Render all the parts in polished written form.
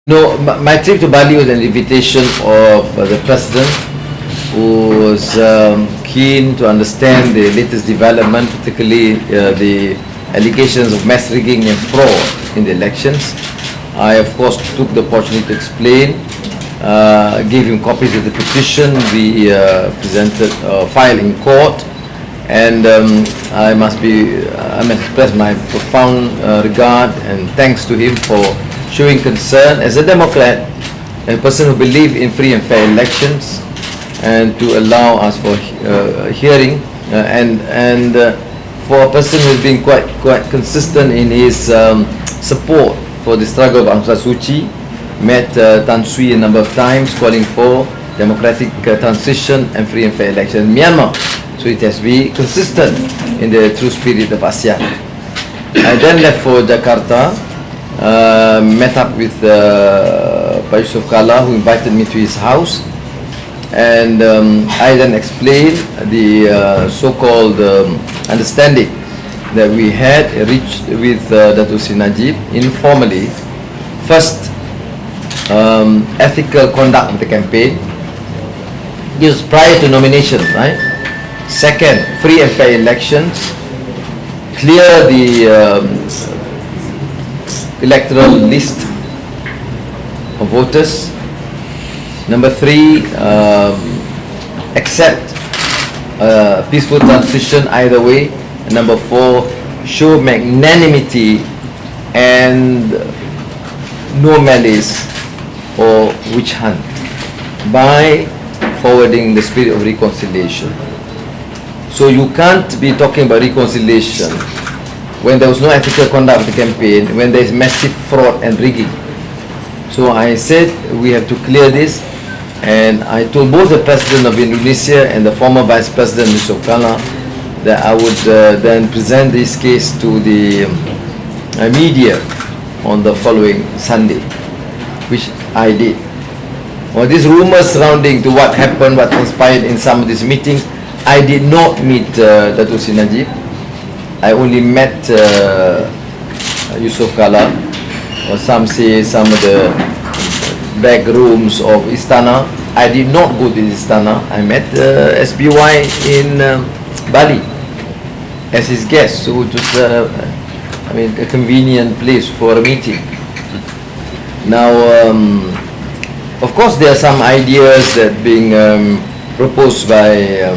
No, my trip to Bali was an invitation of the president, who was keen to understand the latest development, particularly the allegations of mass rigging and fraud in the elections. I, of course, took the opportunity to explain, gave him copies of the petition we presented, filed in court, and I must express my profound regard and thanks to him for showing concern as a Democrat, a person who believes in free and fair elections, and to allow us for hearing, and for a person who has been quite consistent in his support for the struggle of Aung San Suu Kyi, met Tan Sri a number of times calling for democratic transition and free and fair election in Myanmar. So it has been consistent in the true spirit of ASEAN. I then left for Jakarta, met up with Pak Yusuf Kala, who invited me to his house, and I then explained the so-called understanding that we had reached with Datuk Seri Najib informally. First, ethical conduct of the campaign. This was prior to nomination, right? Second, free and fair elections. Clear the electoral list of voters. Number three, accept peaceful transition either way. And number four, show magnanimity and no malice or witch hunt by forwarding the spirit of reconciliation. So you can't be talking about reconciliation when there was no ethical conduct of the campaign, when there is massive fraud and rigging. So I said we have to clear this, and I told both the President of Indonesia and the former Vice President Yusuf Kala that I would then present this case to the media on the following Sunday, which I did. Well, these rumors surrounding to what happened, what transpired in some of these meetings, I did not meet Datuk Seri Najib. I only met Yusuf Kala, or some say some of the back rooms of Istana. I did not go to Istana. I met SBY in Bali as his guest, so it was a convenient place for a meeting. Now, of course, there are some ideas that being proposed by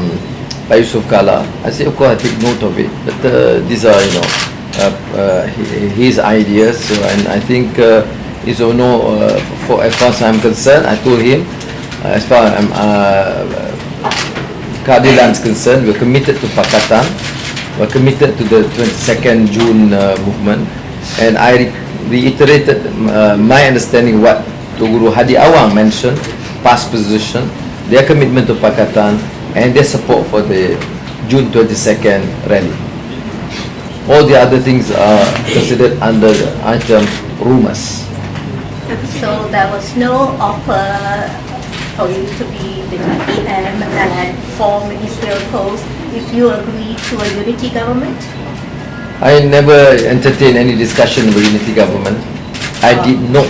Yusuf Kala. I say, of course, I take note of it, but these are, his ideas. So, and I think, as far as I'm concerned, I told him, as far as keadilan is concerned, we're committed to Pakatan, we're committed to the 22nd June movement, and I reiterated my understanding what Guru Hadi Awang mentioned, past position, their commitment to Pakatan, and their support for the June 22nd rally. All the other things are considered under the item rumors. So there was no offer for you to be the PM and for ministerial posts if you agree to a unity government? I never entertained any discussion about unity government. I did not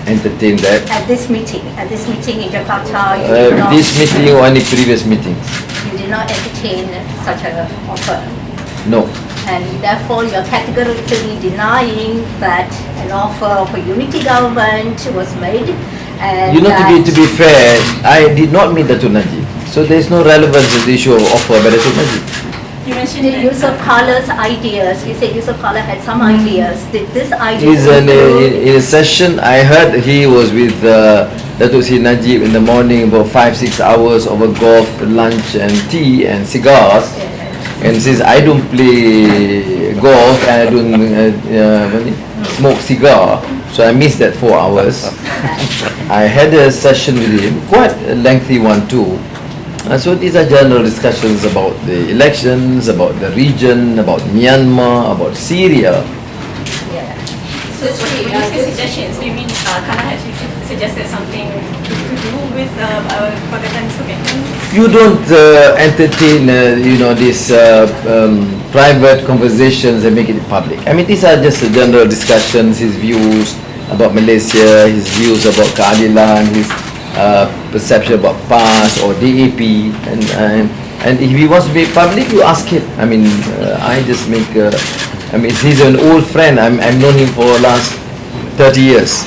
entertain that. At this meeting in Jakarta, you did not, this meeting or any previous meetings? you did not entertain such an offer. No. And therefore you're categorically denying that an offer of a unity government was made. And to be fair, I did not meet Datuk Najib, so there is no relevance to the issue of offer by Datuk Najib. you mentioned the Yusuf Kala's ideas. You said Yusuf Kala had some ideas. Did this idea? In a session, I heard he was with Datuk Seri Najib in the morning, about 5-6 hours over golf, lunch and tea and cigars. And says, I don't play golf and I don't smoke cigar, so I missed that 4 hours. I had a session with him, quite a lengthy one too. And so these are general discussions about the elections, about the region, about Myanmar, about Syria. Yeah. So when you say suggestions, do you mean Kala has suggested something to do with Pakatan commitment? You don't entertain, these private conversations and make it public. I mean, these are just general discussions, his views, about Malaysia, his views about keadilan, his perception about PAS or DAP, and if he wants to be public, you ask him. I mean, I just make. I mean, he's an old friend. I've known him for the last 30 years.